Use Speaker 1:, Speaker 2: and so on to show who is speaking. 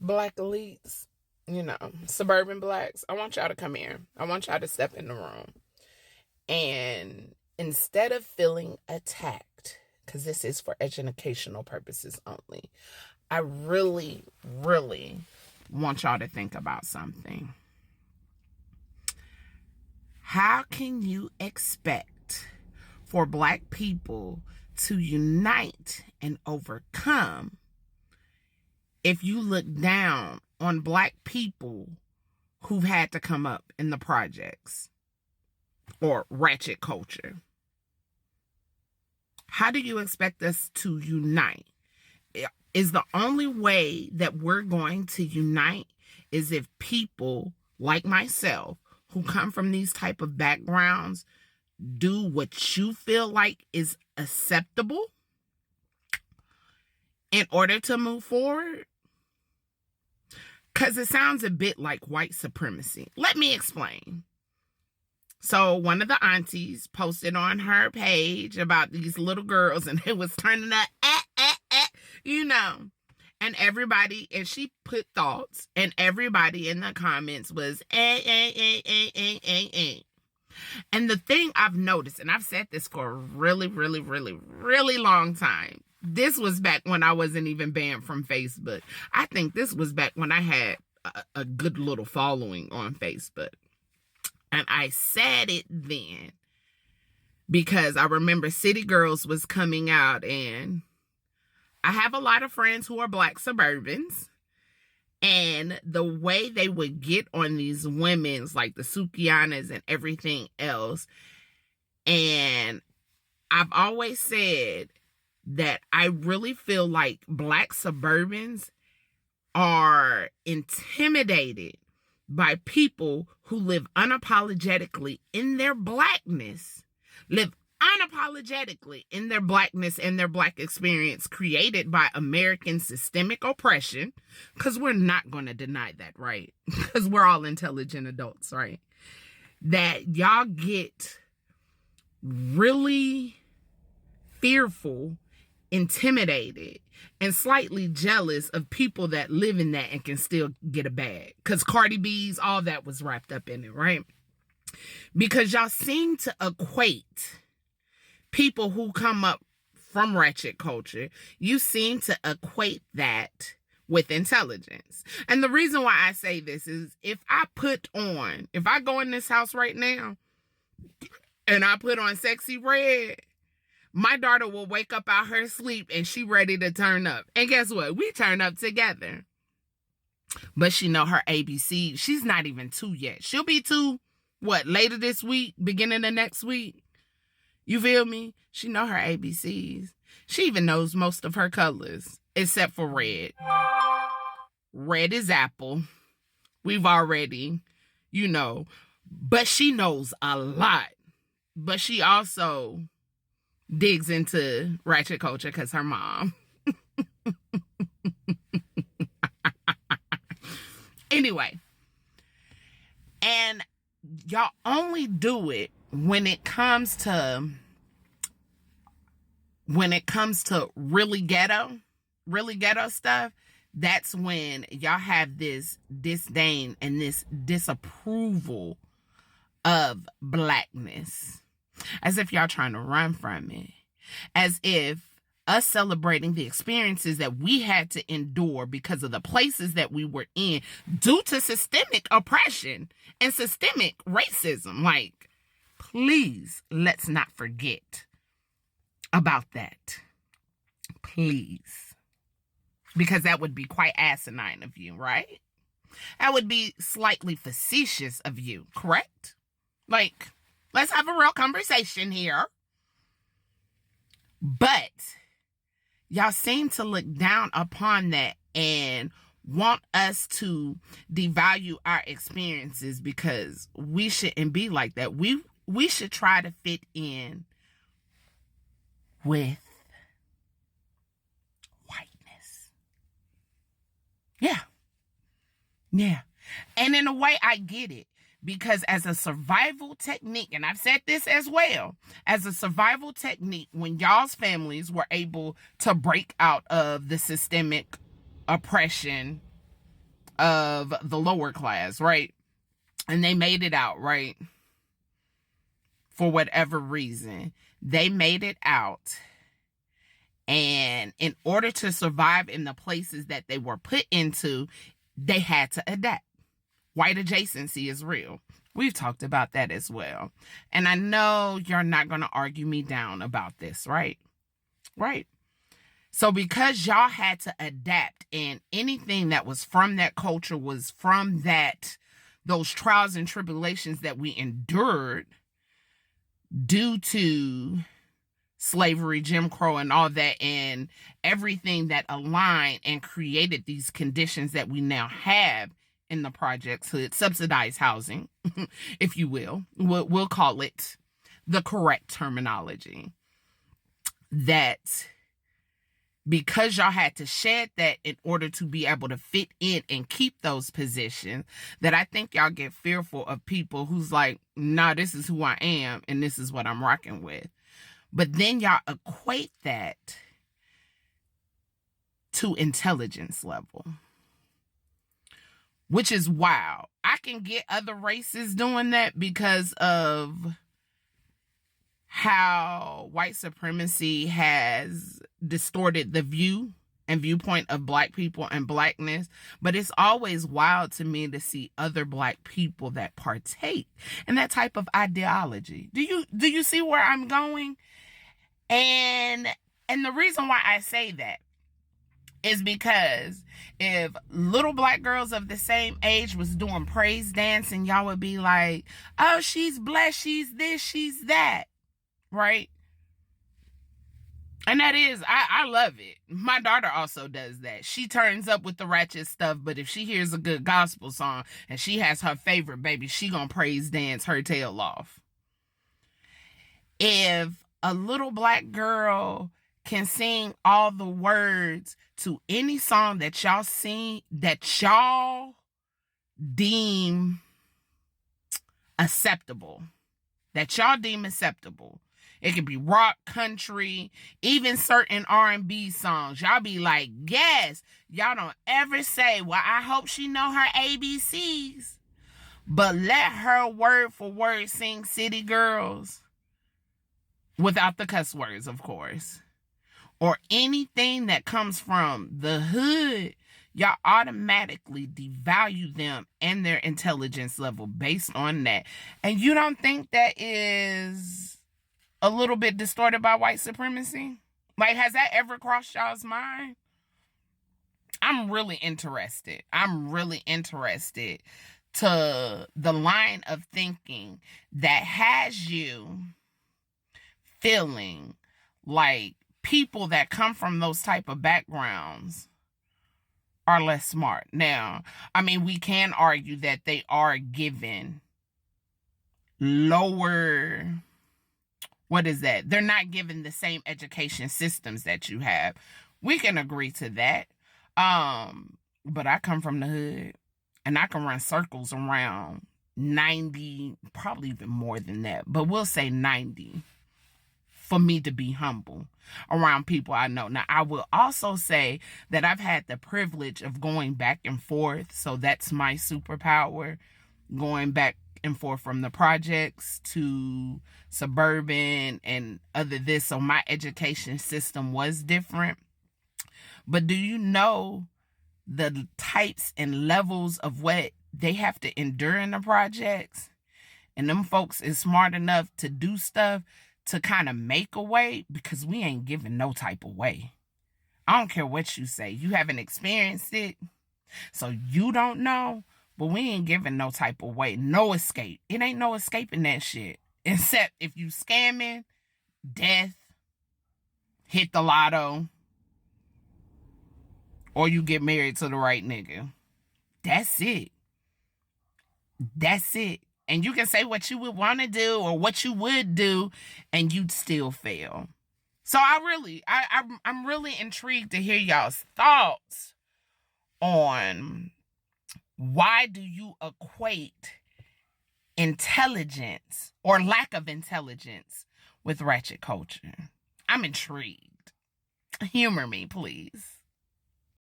Speaker 1: Black elites, suburban blacks, I want y'all to come here. I want y'all to step in the room. And instead of feeling attacked, because this is for educational purposes only, I really, really want y'all to think about something. How can you expect for Black people to unite and overcome if you look down on Black people who've had to come up in the projects or ratchet culture? How do you expect us to unite? Is the only way that we're going to unite is if people like myself who come from these type of backgrounds do what you feel like is acceptable in order to move forward? Because it sounds a bit like white supremacy. Let me explain. So one of the aunties posted on her page about these little girls, and it was turning up, and everybody, and she put thoughts, and everybody in the comments was, And the thing I've noticed, and I've said this for a really, really, really, really long time. This was back when I wasn't even banned from Facebook. I think this was back when I had a good little following on Facebook. And I said it then because I remember City Girls was coming out, and I have a lot of friends who are Black suburbans, and the way they would get on these women's, like the Sukianas and everything else. And I've always said that I really feel like Black suburbans are intimidated by people who live unapologetically in their Blackness, live unapologetically in their Blackness and their Black experience created by American systemic oppression, because we're not going to deny that, right? Because we're all intelligent adults, right? That y'all get really fearful, intimidated, and slightly jealous of people that live in that and can still get a bag. Because Cardi B's, all that was wrapped up in it, right? Because y'all seem to equate people who come up from ratchet culture, you seem to equate that with intelligence. And the reason why I say this is if I go in this house right now and I put on Sexy Red, my daughter will wake up out her sleep and she ready to turn up. And guess what? We turn up together. But she know her ABC. She's not even 2 yet. She'll be 2, later this week, beginning of next week. You feel me? She know her ABCs. She even knows most of her colors, except for red. Red is apple. We've already, but she knows a lot. But she also digs into ratchet culture because her mom. Anyway, and y'all only do it when it comes to really ghetto stuff. That's when y'all have this disdain and this disapproval of Blackness, as if y'all trying to run from it, as if us celebrating the experiences that we had to endure because of the places that we were in due to systemic oppression and systemic racism. Like, please, let's not forget about that. Please. Because that would be quite asinine of you, right? That would be slightly facetious of you, correct? Like, let's have a real conversation here. But y'all seem to look down upon that and want us to devalue our experiences because we shouldn't be like that. We should try to fit in with whiteness. Yeah. And in a way, I get it. Because as a survival technique, and I've said this as well, as a survival technique, when y'all's families were able to break out of the systemic oppression of the lower class, right? And they made it out, right? For whatever reason, they made it out. And in order to survive in the places that they were put into, they had to adapt. White adjacency is real. We've talked about that as well. And I know you're not going to argue me down about this, right? Right. So because y'all had to adapt, and anything that was from that culture was from those trials and tribulations that we endured due to slavery, Jim Crow, and all that, and everything that aligned and created these conditions that we now have in the projects hood, subsidized housing, if you will. We'll call it the correct terminology. That because y'all had to shed that in order to be able to fit in and keep those positions, that I think y'all get fearful of people who's like, nah, this is who I am and this is what I'm rocking with. But then y'all equate that to intelligence level, which is wild. I can get other races doing that because of how white supremacy has distorted the view and viewpoint of Black people and Blackness. But it's always wild to me to see other Black people that partake in that type of ideology. Do you see where I'm going? And the reason why I say that is because if little Black girls of the same age was doing praise dance, and y'all would be like, oh, she's blessed, she's this, she's that, right? And that is, I love it. My daughter also does that. She turns up with the ratchet stuff, but if she hears a good gospel song and she has her favorite baby, she gonna praise dance her tail off. If a little Black girl can sing all the words to any song that y'all sing, that y'all deem acceptable, it could be rock, country, even certain R&B songs. Y'all be like, yes. Y'all don't ever say, well, I hope she know her ABCs. But let her word for word sing City Girls. Without the cuss words, of course. Or anything that comes from the hood, y'all automatically devalue them and their intelligence level based on that. And you don't think that is a little bit distorted by white supremacy? Like, has that ever crossed y'all's mind? I'm really interested to the line of thinking that has you feeling like people that come from those type of backgrounds are less smart. Now, I mean, we can argue that they are given lower, what is that? They're not given the same education systems that you have. We can agree to that. But I come from the hood, and I can run circles around 90, probably even more than that, but we'll say 90 for me to be humble around people I know. Now, I will also say that I've had the privilege of going back and forth, so that's my superpower, going back and forth from the projects to suburban and other this, so my education system was different. But do you know the types and levels of what they have to endure in the projects? And them folks is smart enough to do stuff to kind of make a way, because we ain't giving no type of way. I don't care what you say. You haven't experienced it, so you don't know, but we ain't giving no type of way. No escape. It ain't no escaping that shit. Except if you scamming, death, hit the lotto, or you get married to the right nigga. That's it. That's it. And you can say what you would want to do or what you would do, and you'd still fail. So I'm really intrigued to hear y'all's thoughts on why do you equate intelligence or lack of intelligence with ratchet culture. I'm intrigued. Humor me, please.